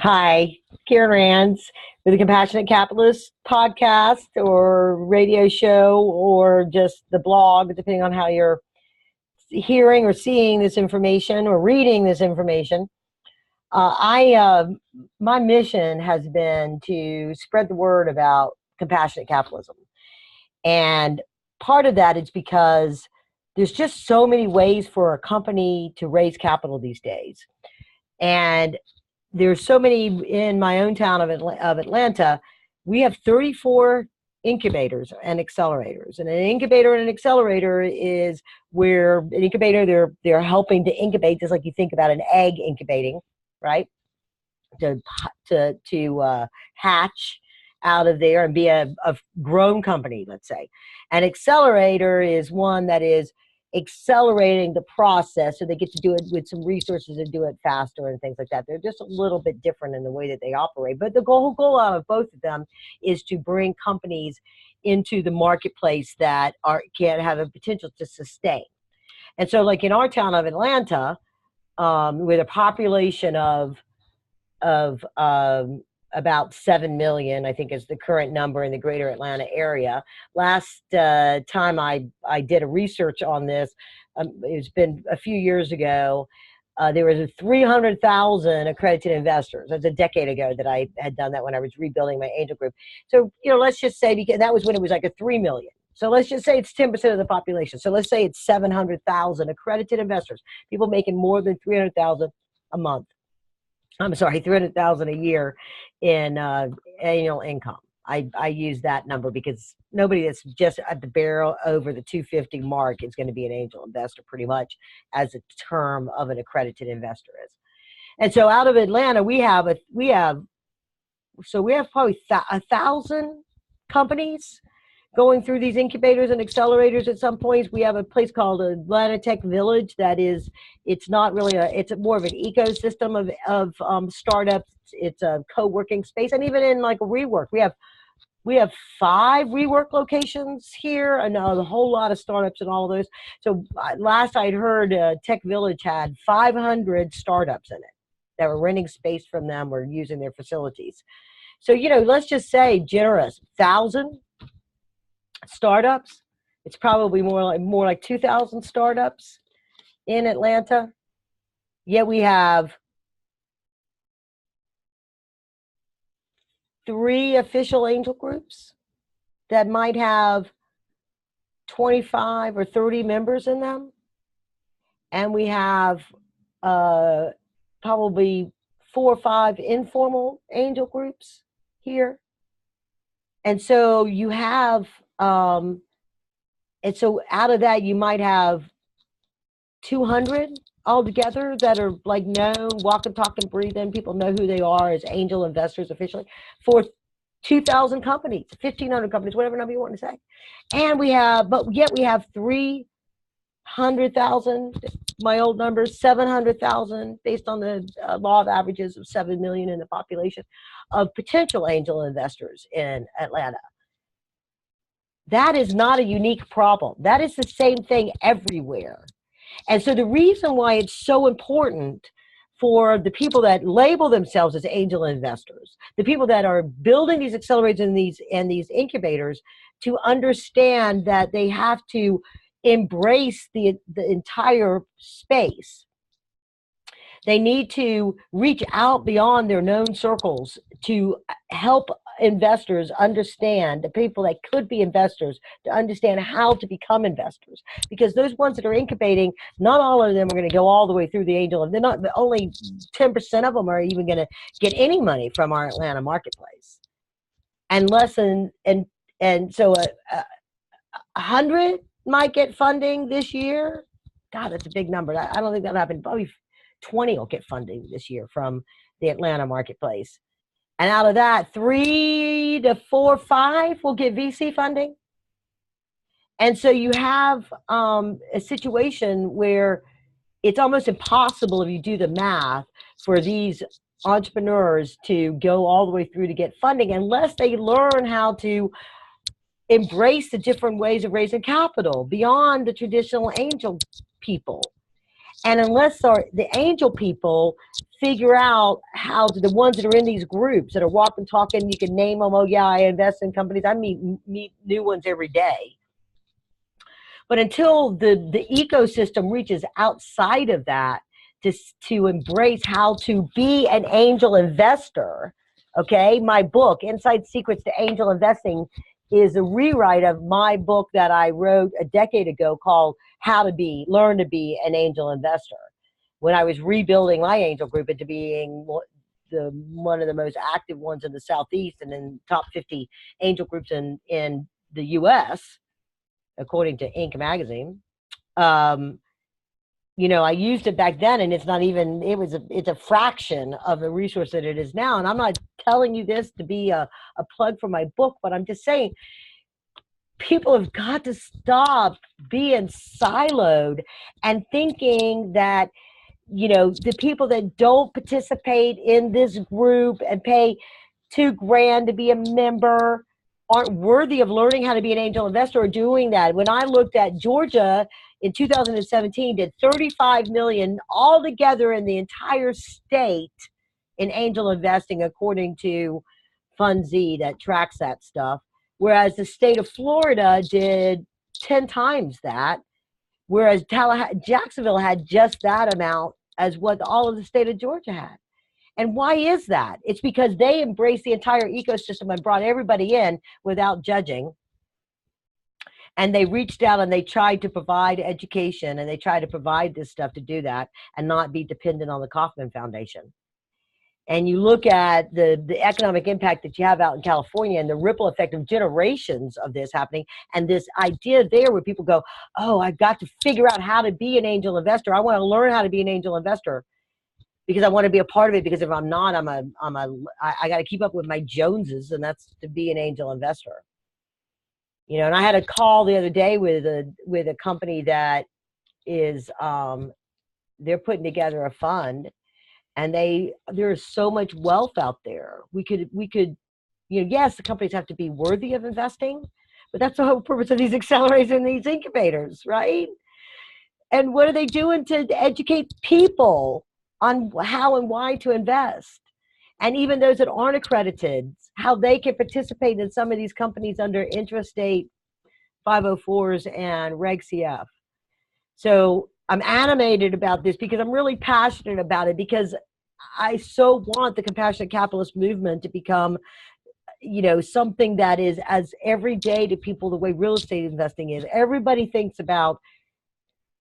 Hi, Karen Rands with the Compassionate Capitalist podcast or radio show or just the blog, depending on how you're hearing or seeing this information or reading this information. My mission has been to spread the word about compassionate capitalism. And part of that is because there's just so many ways for a company to raise capital these days. And there's so many in my own town of Atlanta. We have 34 incubators and accelerators. And an incubator and an accelerator is where an incubator, they're helping to incubate, just like you think about an egg incubating, right? To hatch out of there and be a grown company, let's say. An accelerator is one that is accelerating the process, so they get to do it with some resources and do it faster and things like that. They're just a little bit different in the way that they operate. But the goal out of both of them is to bring companies into the marketplace that can have a potential to sustain. And so like in our town of Atlanta, with a population of about 7 million, I think is the current number in the greater Atlanta area. Last time I did a research on this, it's been a few years ago, there was 300,000 accredited investors. That's a decade ago that I had done that when I was rebuilding my angel group. So, let's just say, because that was when it was like a 3 million. So let's just say it's 10% of the population. So let's say it's 700,000 accredited investors, people making more than 300,000 a month. I'm sorry, 300,000 a year in annual income. I use that number because nobody that's just at the barrel over the 250 mark is going to be an angel investor, pretty much, as a term of an accredited investor is. And so out of Atlanta, we have probably 1,000 companies going through these incubators and accelerators. At some points, we have a place called Atlanta Tech Village. It's not really it's more of an ecosystem of startups. It's a co-working space. And even in like a WeWork, we have 5 WeWork locations here and a whole lot of startups and all of those. So last I'd heard, Tech Village had 500 startups in it that were renting space from them or using their facilities. So, let's just say generous, 1,000 startups. It's probably more like 2,000 startups in Atlanta. Yet we have 3 official angel groups that might have 25 or 30 members in them. And we have probably 4 or 5 informal angel groups here. And so you have and so out of that, you might have 200 altogether that are like known, walking, talking, breathing. People know who they are as angel investors officially for 2,000 companies, 1,500 companies, whatever number you want to say. And yet we have 300,000, my old numbers, 700,000, based on the law of averages of 7 million in the population of potential angel investors in Atlanta. That is not a unique problem. That is the same thing everywhere. And so the reason why it's so important for the people that label themselves as angel investors, the people that are building these accelerators and these incubators, to understand that they have to embrace the entire space. They need to reach out beyond their known circles to help investors understand, the people that could be investors, to understand how to become investors. Because those ones that are incubating, not all of them are going to go all the way through the angel. They're not, only 10% of them are even going to get any money from our Atlanta marketplace. And so 100 might get funding this year. God, that's a big number. I don't think that'll happen. Probably 20 will get funding this year from the Atlanta marketplace. And out of that, 3 to 4, 5 will get VC funding. And so you have a situation where it's almost impossible, if you do the math, for these entrepreneurs to go all the way through to get funding unless they learn how to embrace the different ways of raising capital beyond the traditional angel people. And unless the angel people figure out how to, the ones that are in these groups that are walking, talking, you can name them. Oh yeah, I invest in companies. I meet new ones every day. But until the ecosystem reaches outside of that to embrace how to be an angel investor, okay, my book, Inside Secrets to Angel Investing, is a rewrite of my book that I wrote a decade ago called Learn to Be an Angel Investor. When I was rebuilding my angel group into being one of the most active ones in the Southeast and in top 50 angel groups in the US, according to Inc. magazine. You know, I used it back then, and it's not even, it's a fraction of the resource that it is now. And I'm not telling you this to be a plug for my book, but I'm just saying people have got to stop being siloed and thinking that, you know, the people that don't participate in this group and pay $2,000 to be a member aren't worthy of learning how to be an angel investor or doing that. When I looked at Georgia in 2017, did 35 million altogether in the entire state in angel investing, according to FundZ that tracks that stuff. Whereas the state of Florida did 10 times that. Whereas Jacksonville had just that amount as what all of the state of Georgia had. And why is that? It's because they embraced the entire ecosystem and brought everybody in without judging. And they reached out and they tried to provide education, and they tried to provide this stuff to do that and not be dependent on the Kauffman Foundation. And you look at the economic impact that you have out in California and the ripple effect of generations of this happening, and this idea there where people go, oh, I've got to figure out how to be an angel investor. I want to learn how to be an angel investor because I want to be a part of it, because if I'm not, I got to keep up with my Joneses, and that's to be an angel investor. You know, and I had a call the other day with a company that is, they're putting together a fund, and there's so much wealth out there. We could, you know, yes, the companies have to be worthy of investing, but that's the whole purpose of these accelerators and these incubators, right? And what are they doing to educate people on how and why to invest? And even those that aren't accredited, how they can participate in some of these companies under intrastate 504s and Reg CF. So I'm animated about this because I'm really passionate about it, because I so want the compassionate capitalist movement to become, you know, something that is as everyday to people the way real estate investing is. Everybody thinks about,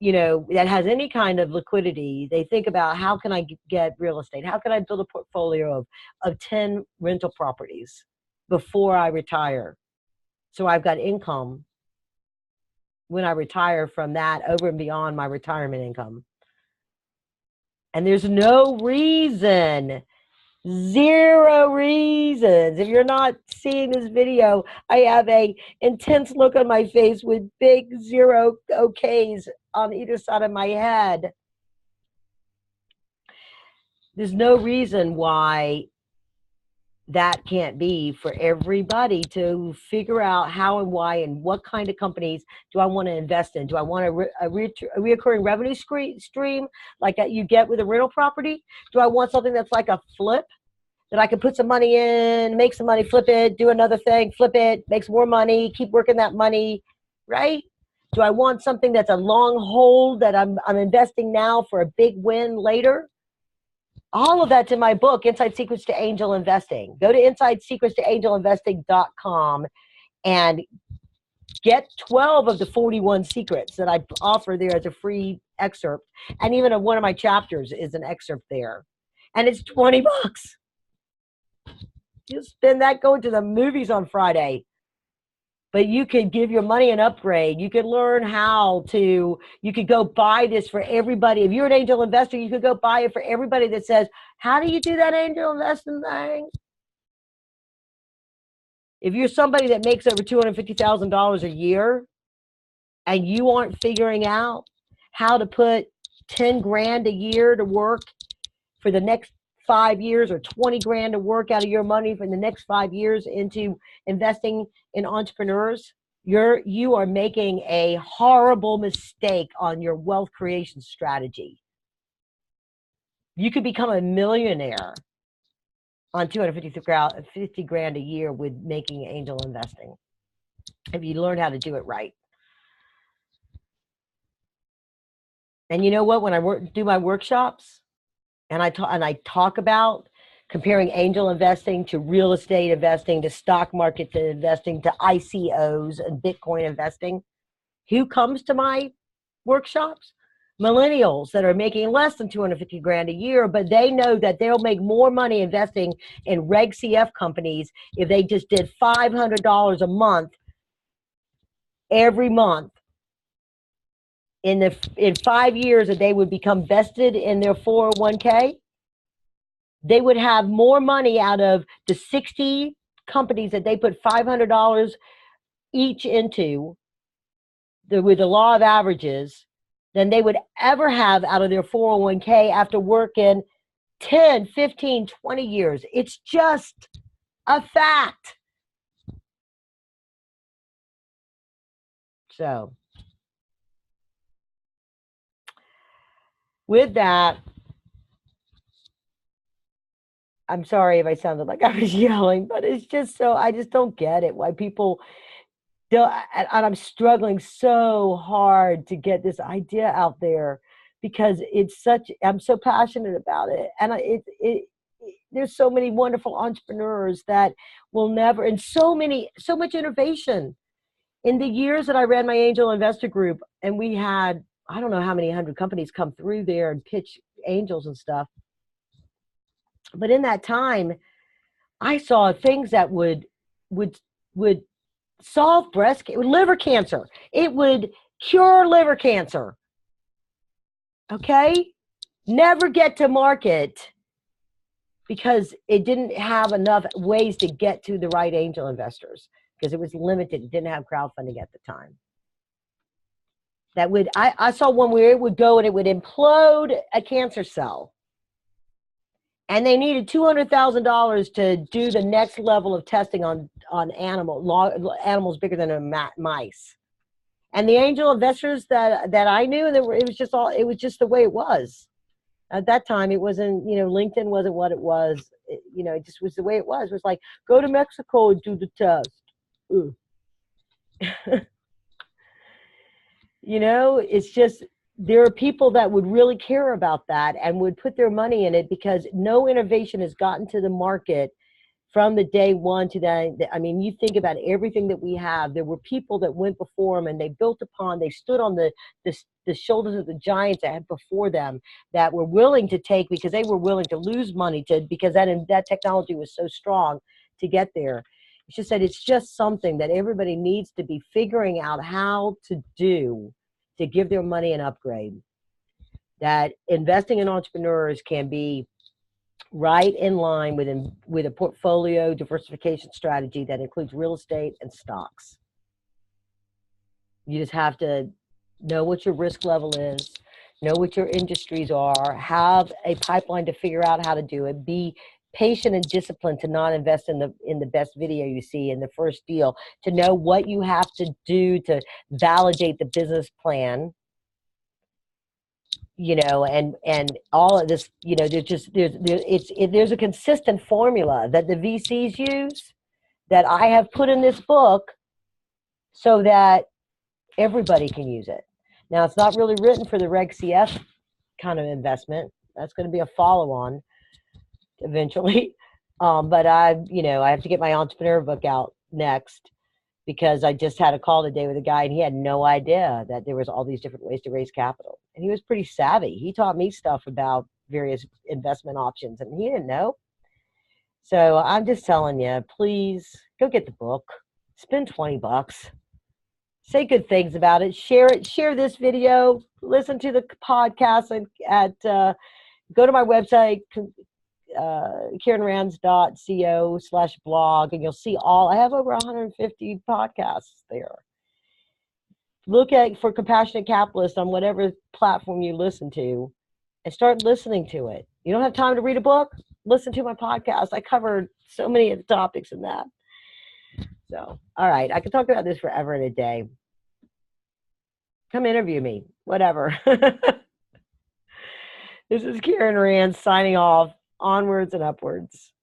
you know, that has any kind of liquidity. They think about, how can I get real estate? How can I build a portfolio of 10 rental properties before I retire? So I've got income when I retire from that over and beyond my retirement income. And there's no reason, zero reasons. If you're not seeing this video, I have a intense look on my face with big zero okays on either side of my head. There's no reason why that can't be for everybody to figure out how and why and what kind of companies do I want to invest in. Do I want a reoccurring revenue stream like that you get with a rental property? Do I want something that's like a flip, that I can put some money in, make some money, flip it, do another thing, flip it, make some more money, keep working that money, right? Do I want something that's a long hold that I'm investing now for a big win later? All of that's in my book, Inside Secrets to Angel Investing. Go to InsideSecretsToAngelInvesting.com and get 12 of the 41 secrets that I offer there as a free excerpt. And even one of my chapters is an excerpt there. And it's $20. You spend that going to the movies on Friday. But you could give your money an upgrade. You could learn how to, you could go buy this for everybody. If you're an angel investor, you could go buy it for everybody that says, how do you do that angel investing thing? If you're somebody that makes over $250,000 a year and you aren't figuring out how to put 10 grand a year to work for the next 5 years, or 20 grand to work out of your money for the next 5 years into investing in entrepreneurs, you are making a horrible mistake on your wealth creation strategy. You could become a millionaire on 250 grand a year with making angel investing if you learn how to do it right. And you know what? When I do my workshops and I talk about comparing angel investing to real estate investing, to stock market to investing, to ICOs and Bitcoin investing, who comes to my workshops? Millennials that are making less than 250 grand a year, but they know that they'll make more money investing in Reg CF companies if they just did $500 a month every month. In 5 years that they would become vested in their 401k, they would have more money out of the 60 companies that they put $500 each into with the law of averages than they would ever have out of their 401k after working 10, 15, 20 years. It's just a fact. So, with that, I'm sorry if I sounded like I was yelling, but it's just so, I just don't get it. Why people don't, and I'm struggling so hard to get this idea out there because it's such, I'm so passionate about it. And there's so many wonderful entrepreneurs that will never, and so much innovation. In the years that I ran my angel investor group, and we had, I don't know how many hundred companies come through there and pitch angels and stuff. But in that time, I saw things that would solve liver cancer. It would cure liver cancer. Okay? Never get to market because it didn't have enough ways to get to the right angel investors because it was limited. It didn't have crowdfunding at the time. That would, I saw one where it would go and it would implode a cancer cell. And they needed $200,000 to do the next level of testing on animals bigger than mice. And the angel investors that I knew, it was just the way it was. At that time, it wasn't, LinkedIn wasn't what it was. It just was the way it was. It was like, go to Mexico and do the test. It's just, there are people that would really care about that and would put their money in it because no innovation has gotten to the market from the day one to that. I mean, you think about everything that we have. There were people that went before them and they stood on the shoulders of the giants that had before them that were willing to take, because they were willing to lose money because that technology was so strong to get there. It's just that it's just something that everybody needs to be figuring out how to do to give their money an upgrade. That investing in entrepreneurs can be right in line with a portfolio diversification strategy that includes real estate and stocks. You just have to know what your risk level is, know what your industries are, have a pipeline to figure out how to do it, be patient and disciplined to not invest in the best video you see in the first deal, to know what you have to do to validate the business plan, and all of this, there's a consistent formula that the VCs use that I have put in this book so that everybody can use it. Now, it's not really written for the Reg CF kind of investment. That's going to be a follow-on eventually. But I have to get my entrepreneur book out next because I just had a call today with a guy and he had no idea that there was all these different ways to raise capital. And he was pretty savvy. He taught me stuff about various investment options and he didn't know. So I'm just telling you, please go get the book, spend $20, say good things about it, share it, share this video, listen to the podcast go to my website, KarenRands.co/blog, and you'll see I have over 150 podcasts there. Look for Compassionate Capitalist on whatever platform you listen to and start listening to it. You don't have time to read a book? Listen to my podcast. I covered so many of the topics in that. So, all right, I could talk about this forever and a day. Come interview me, whatever. This is Karen Rand signing off. Onwards and upwards.